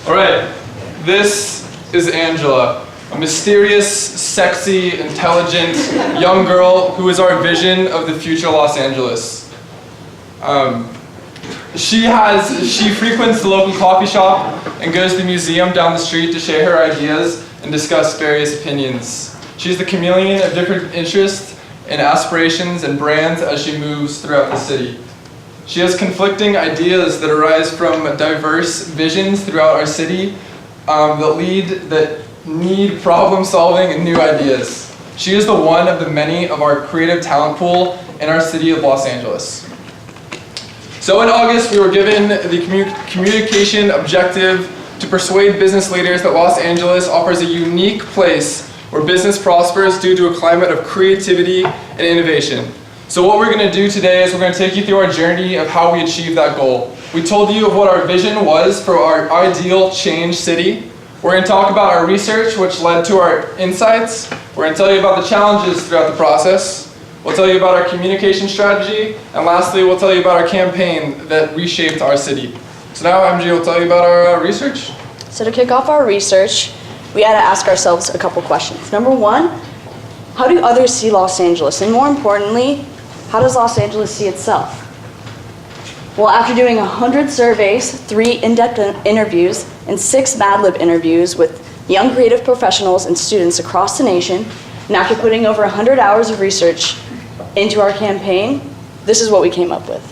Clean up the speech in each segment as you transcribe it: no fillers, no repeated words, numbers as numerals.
All right, this is Angela, a mysterious, sexy, intelligent young girl who is our vision of the future Los Angeles. She frequents the local coffee shop and goes to the museum down the street to share her ideas and discuss various opinions. She's the chameleon of different interests and aspirations and brands as she moves throughout the city. She has conflicting ideas that arise from diverse visions throughout our city that need problem solving and new ideas. She is the one of the many of our creative talent pool in our city of Los Angeles. So in August, we were given the communication objective to persuade business leaders that Los Angeles offers a unique place where business prospers due to a climate of creativity and innovation. So what we're going to do today is we're going to take you through our journey of how we achieve that goal. We told you of what our vision was for our ideal change city. We're going to talk about our research, which led to our insights. We're going to tell you about the challenges throughout the process. We'll tell you about our communication strategy. And lastly, we'll tell you about our campaign that reshaped our city. So now MJ will tell you about our research. So to kick off our research, we had to ask ourselves a couple questions. Number one, how do others see Los Angeles? And more importantly, how does Los Angeles see itself? Well, after doing 100 surveys, 3 in-depth interviews, and 6 Mad Lib interviews with young creative professionals and students across the nation, and after putting over 100 hours of research into our campaign, this is what we came up with.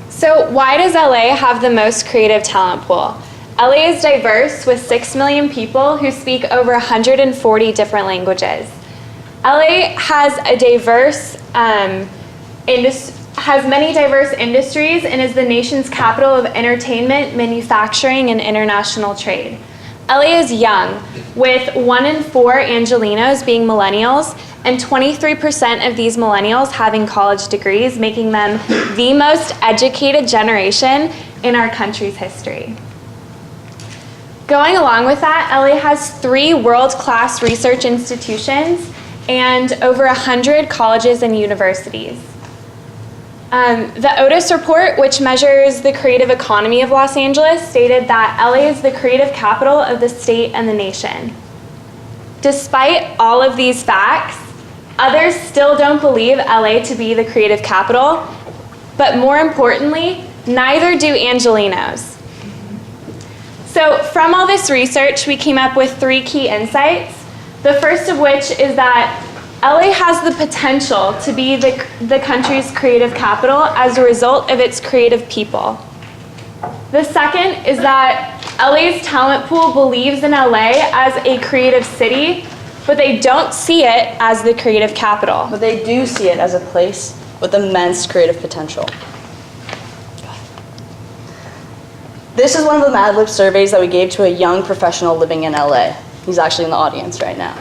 So why does LA have the most creative talent pool? LA is diverse with 6 million people who speak over 140 different languages. LA has a diverse has many diverse industries and is the nation's capital of entertainment, manufacturing, and international trade. LA is young, with 1 in 4 Angelenos being millennials, and 23% of these millennials having college degrees, making them the most educated generation in our country's history. Going along with that, LA has 3 world-class research institutions and over 100 colleges and universities. The Otis report, which measures the creative economy of Los Angeles, stated that LA is the creative capital of the state and the nation. Despite all of these facts, others still don't believe LA to be the creative capital, but more importantly, neither do Angelenos. So from all this research, we came up with 3 key insights. The first of which is that LA has the potential to be the country's creative capital as a result of its creative people. The second is that LA's talent pool believes in LA as a creative city, but they don't see it as the creative capital. But they do see it as a place with immense creative potential. This is one of the Mad Lib surveys that we gave to a young professional living in LA. He's actually in the audience right now.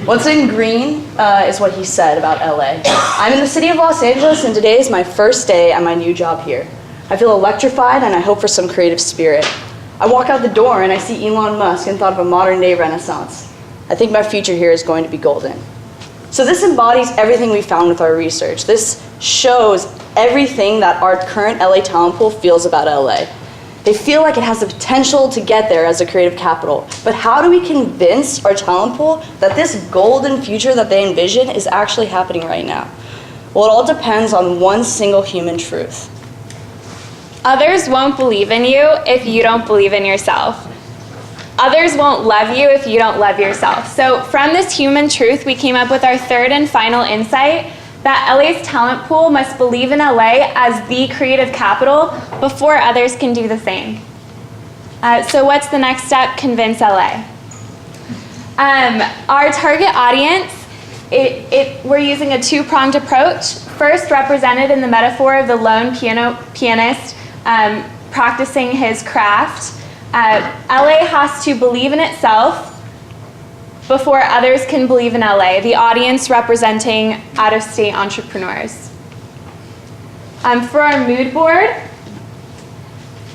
What's in green is what he said about LA. I'm in the city of Los Angeles, and today is my first day at my new job here. I feel electrified, and I hope for some creative spirit. I walk out the door, and I see Elon Musk and thought of a modern-day renaissance. I think my future here is going to be golden. So this embodies everything we found with our research. This shows everything that our current LA talent pool feels about LA. They feel like it has the potential to get there as a creative capital. But how do we convince our talent pool that this golden future that they envision is actually happening right now? Well, it all depends on one single human truth. Others won't believe in you if you don't believe in yourself. Others won't love you if you don't love yourself. So from this human truth, we came up with our third and final insight, that LA's talent pool must believe in LA as the creative capital before others can do the same. So what's the next step? Convince LA. Our target audience, we're using a 2-pronged approach. First, represented in the metaphor of the lone pianist practicing his craft. LA has to believe in itself before others can believe in LA, the audience representing out-of-state entrepreneurs. For our mood board,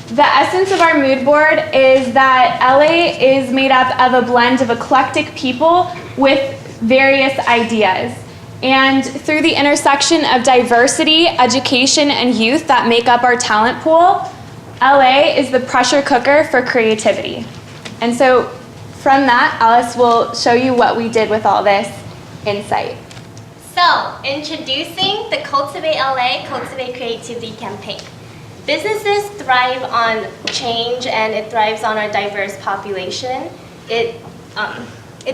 the essence of our mood board is that LA is made up of a blend of eclectic people with various ideas. And through the intersection of diversity, education, and youth that make up our talent pool, LA is the pressure cooker for creativity. And so from that, Alice will show you what we did with all this insight. So, introducing the Cultivate LA, Cultivate Creativity campaign. Businesses thrive on change and it thrives on our diverse population. It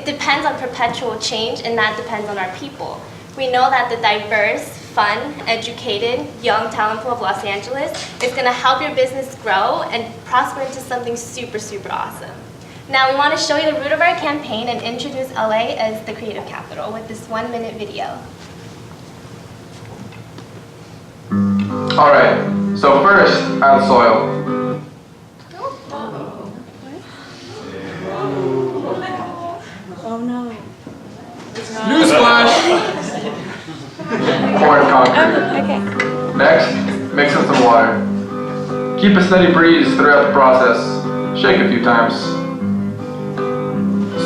depends on perpetual change and that depends on our people. We know that the diverse, fun, educated, young talent pool of Los Angeles is going to help your business grow and prosper into something super, super awesome. Now we want to show you the root of our campaign and introduce LA as the creative capital with this 1-minute video. All right, so first, add soil. Oh no. Newsflash! Poured concrete. Okay. Next, mix in some water. Keep a steady breeze throughout the process. Shake a few times.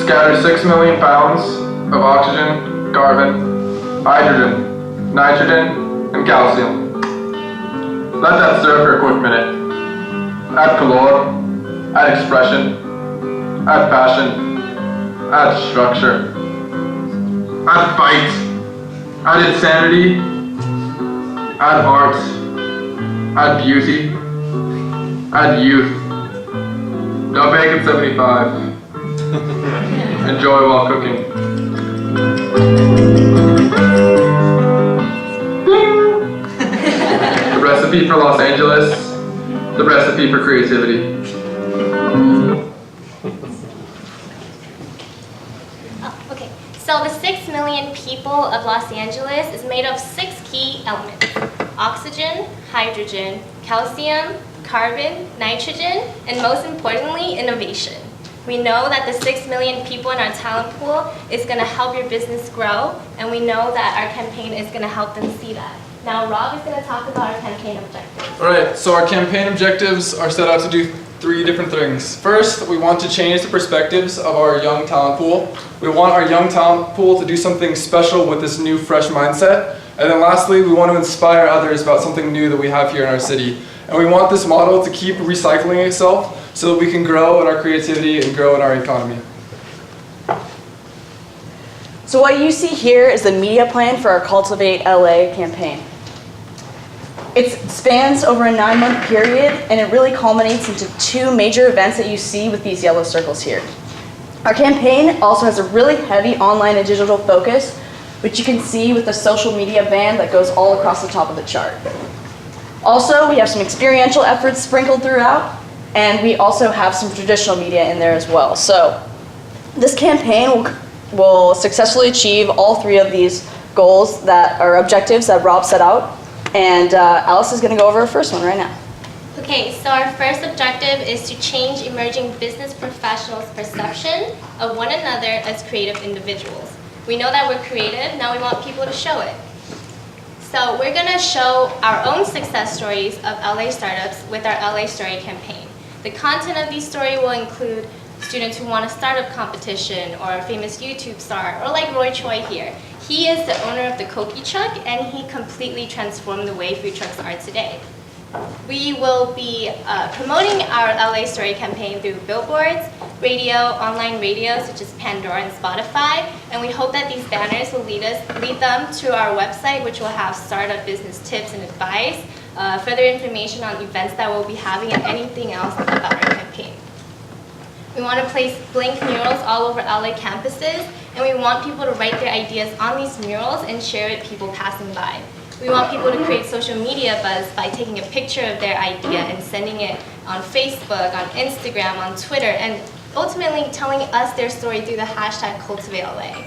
Scatter 6 million pounds of oxygen, carbon, hydrogen, nitrogen, and calcium. Let that stir for a quick minute. Add color, add expression, add passion, add structure, add fight, add insanity, add art, add beauty, add youth. Don't make it 75. Enjoy while cooking. The recipe for Los Angeles, the recipe for creativity. Okay, so the 6 million people of Los Angeles is made of 6 key elements: oxygen, hydrogen, calcium, carbon, nitrogen, and most importantly, innovation. We know that the 6 million people in our talent pool is going to help your business grow, and we know that our campaign is going to help them see that. Now Rob is going to talk about our campaign objectives. All right, so our campaign objectives are set out to do 3 different things. First, we want to change the perspectives of our young talent pool. We want our young talent pool to do something special with this new, fresh mindset. And then lastly, we want to inspire others about something new that we have here in our city. And we want this model to keep recycling itself so that we can grow in our creativity and grow in our economy. So what you see here is the media plan for our Cultivate LA campaign. It spans over a 9-month period and it really culminates into 2 major events that you see with these yellow circles here. Our campaign also has a really heavy online and digital focus, which you can see with the social media band that goes all across the top of the chart. Also, we have some experiential efforts sprinkled throughout, and we also have some traditional media in there as well. So this campaign will successfully achieve all 3 of these goals that are objectives that Rob set out. And Alice is going to go over our first one right now. Okay, so our first objective is to change emerging business professionals' perception of one another as creative individuals. We know that we're creative, now we want people to show it. So we're going to show our own success stories of LA startups with our LA Story campaign. The content of these stories will include students who won a startup competition or a famous YouTube star, or like Roy Choi here. He is the owner of the Koki truck and he completely transformed the way food trucks are today. We will be promoting our LA Story campaign through billboards, radio, online radio such as Pandora and Spotify, and we hope that these banners will lead them to our website, which will have startup business tips and advice, further information on events that we'll be having, and anything else about our campaign. We want to place blank murals all over LA campuses, and we want people to write their ideas on these murals and share it with people passing by. We want people to create social media buzz by taking a picture of their idea and sending it on Facebook, on Instagram, on Twitter, and ultimately telling us their story through the hashtag #CultivateLA.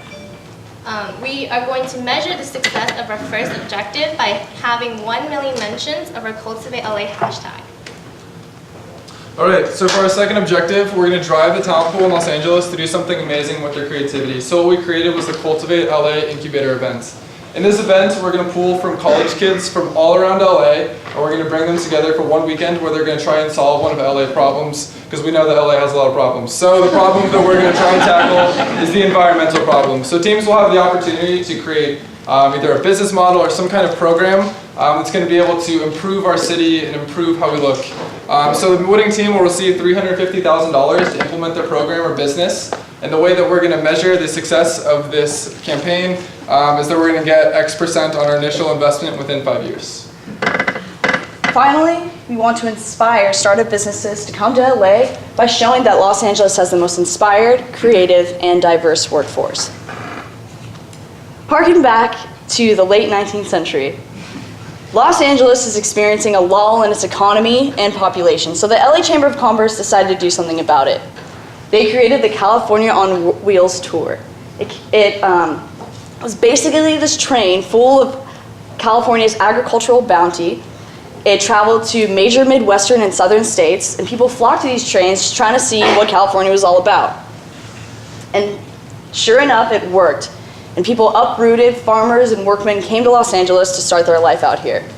We are going to measure the success of our first objective by having 1 million mentions of our #CultivateLA hashtag. All right, so for our second objective, we're going to drive the talent pool in Los Angeles to do something amazing with their creativity. So what we created was the Cultivate LA Incubator event. In this event, we're going to pull from college kids from all around LA, and we're going to bring them together for one weekend where they're going to try and solve one of LA problems, because we know that LA has a lot of problems. So the problem that we're going to try and tackle is the environmental problem. So teams will have the opportunity to create either a business model or some kind of program It's going to be able to improve our city and improve how we look. So the winning team will receive $350,000 to implement their program or business. And the way that we're going to measure the success of this campaign is that we're going to get X% on our initial investment within 5 years. Finally, we want to inspire startup businesses to come to LA by showing that Los Angeles has the most inspired, creative, and diverse workforce. Harking back to the late 19th century, Los Angeles is experiencing a lull in its economy and population, so the LA Chamber of Commerce decided to do something about it. They created the California on Wheels tour. It was basically this train full of California's agricultural bounty. It traveled to major Midwestern and Southern states, and people flocked to these trains just trying to see what California was all about. And sure enough, it worked. And people uprooted, farmers and workmen came to Los Angeles to start their life out here.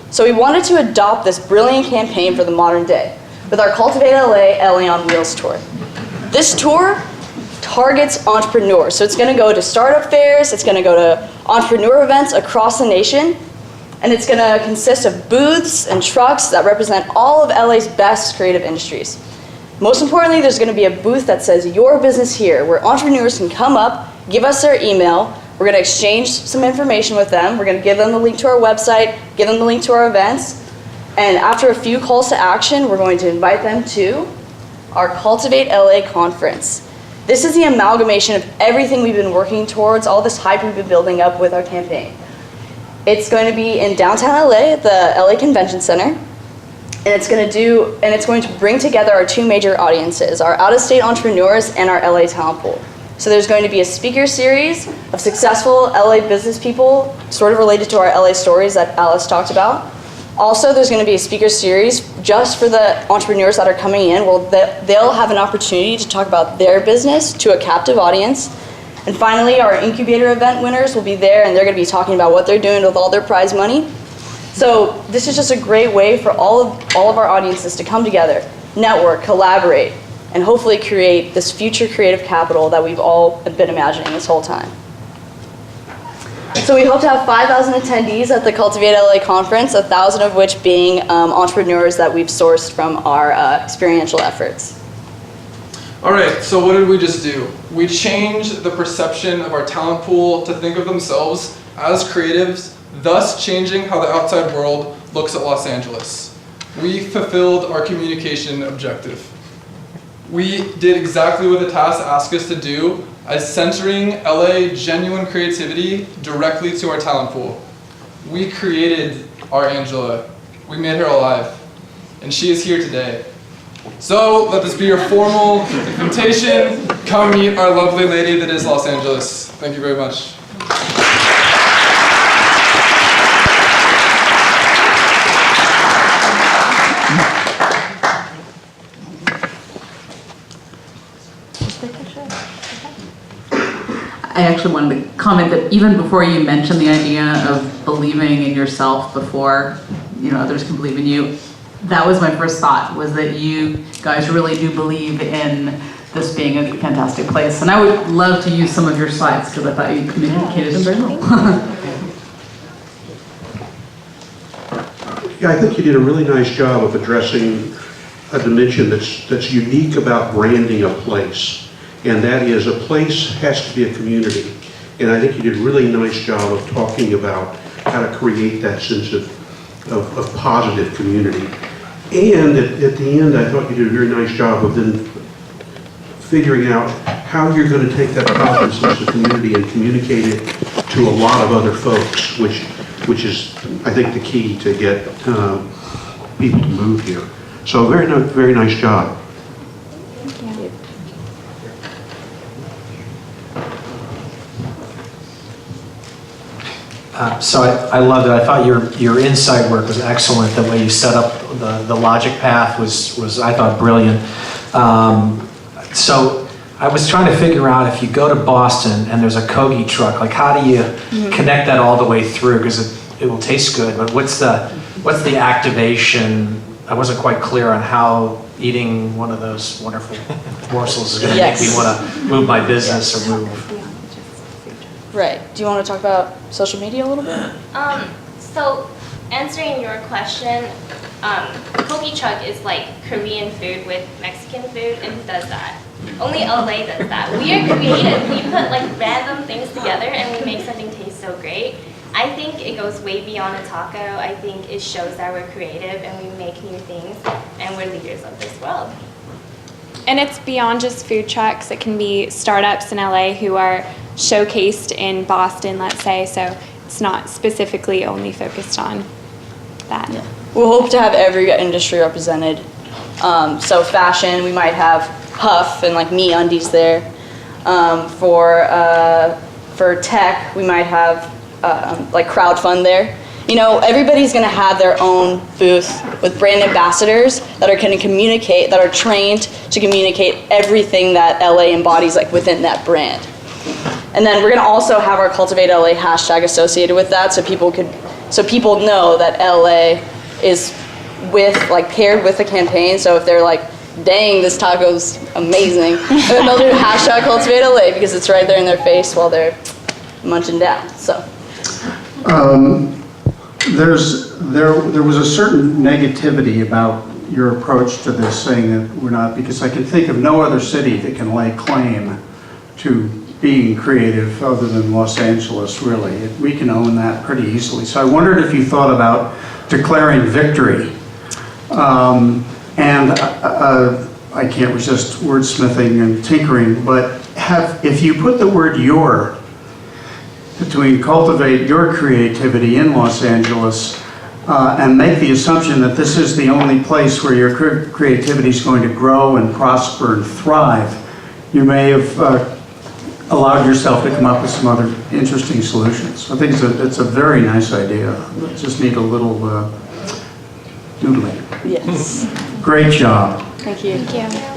So we wanted to adopt this brilliant campaign for the modern day with our Cultivate LA, LA on Wheels tour. This tour targets entrepreneurs. So it's going to go to startup fairs, it's going to go to entrepreneur events across the nation, and it's going to consist of booths and trucks that represent all of LA's best creative industries. Most importantly, there's going to be a booth that says "Your Business Here," where entrepreneurs can come up, give us their email, we're going to exchange some information with them, we're going to give them the link to our website, give them the link to our events, and after a few calls to action, we're going to invite them to our Cultivate LA conference. This is the amalgamation of everything we've been working towards, all this hype we've been building up with our campaign. It's going to be in downtown LA at the LA Convention Center, and it's going to bring together our two major audiences, our out-of-state entrepreneurs and our LA talent pool. So there's going to be a speaker series of successful LA business people, sort of related to our LA stories that Alice talked about. Also, there's going to be a speaker series just for the entrepreneurs that are coming in, where they'll have an opportunity to talk about their business to a captive audience. And finally, our incubator event winners will be there, and they're going to be talking about what they're doing with all their prize money. So this is just a great way for all of our audiences to come together, network, collaborate, and hopefully create this future creative capital that we've all been imagining this whole time. So we hope to have 5,000 attendees at the Cultivate LA conference, 1,000 of which being entrepreneurs that we've sourced from our experiential efforts. All right, so what did we just do? We changed the perception of our talent pool to think of themselves as creatives, thus changing how the outside world looks at Los Angeles. We fulfilled our communication objective. We did exactly what the task asked us to do, as centering LA genuine creativity directly to our talent pool. We created our Angela. We made her alive, and she is here today. So let this be your formal invitation. Come meet our lovely lady that is Los Angeles. Thank you very much. I actually wanted to comment that even before you mentioned the idea of believing in yourself before, others can believe in you, that was my first thought, was that you guys really do believe in this being a fantastic place. And I would love to use some of your slides because I thought you communicated them very well. Yeah, I think you did a really nice job of addressing a dimension that's unique about branding a place. And that is, a place has to be a community. And I think you did a really nice job of talking about how to create that sense of positive community. And at the end, I thought you did a very nice job of then figuring out how you're going to take that positive sense of community and communicate it to a lot of other folks, which is, I think, the key to get people to move here. So very nice job. So I loved it. I thought your insight work was excellent. The way you set up the logic path was I thought brilliant. So I was trying to figure out, if you go to Boston and there's a Kogi truck, like how do you connect that all the way through? Because it will taste good, but what's the activation? I wasn't quite clear on how eating one of those wonderful morsels is going to make me want to move my business or move. Right. Do you want to talk about social media a little bit? So answering your question, Kogi truck is like Korean food with Mexican food, and who does that? Only LA does that. We are creative. We put like random things together and we make something taste so great. I think it goes way beyond a taco. I think it shows that we're creative and we make new things and we're leaders of this world. And it's beyond just food trucks. It can be startups in LA who are showcased in Boston, let's say. So it's not specifically only focused on that. Yeah. We'll hope to have every industry represented. So fashion, we might have Huff and like MeUndies there. For tech, we might have like crowdfund there. You know, everybody's going to have their own booth with brand ambassadors that are going to communicate, that are trained to communicate everything that LA embodies like within that brand. And then we're going to also have our Cultivate LA hashtag associated with that, so people know that LA is paired with the campaign. So if they're like, dang, this taco's amazing, they'll do hashtag Cultivate LA because it's right there in their face while they're munching down. So. There was a certain negativity about your approach to this, saying that we're not, because I can think of no other city that can lay claim to being creative other than Los Angeles, really. We can own that pretty easily. So I wondered if you thought about declaring victory. I can't resist wordsmithing and tinkering, but if you put the word "your" between cultivate your creativity in Los Angeles and make the assumption that this is the only place where your creativity is going to grow and prosper and thrive, you may have allowed yourself to come up with some other interesting solutions. I think it's a very nice idea. Just need a little doodling. Yes. Great job. Thank you. Thank you.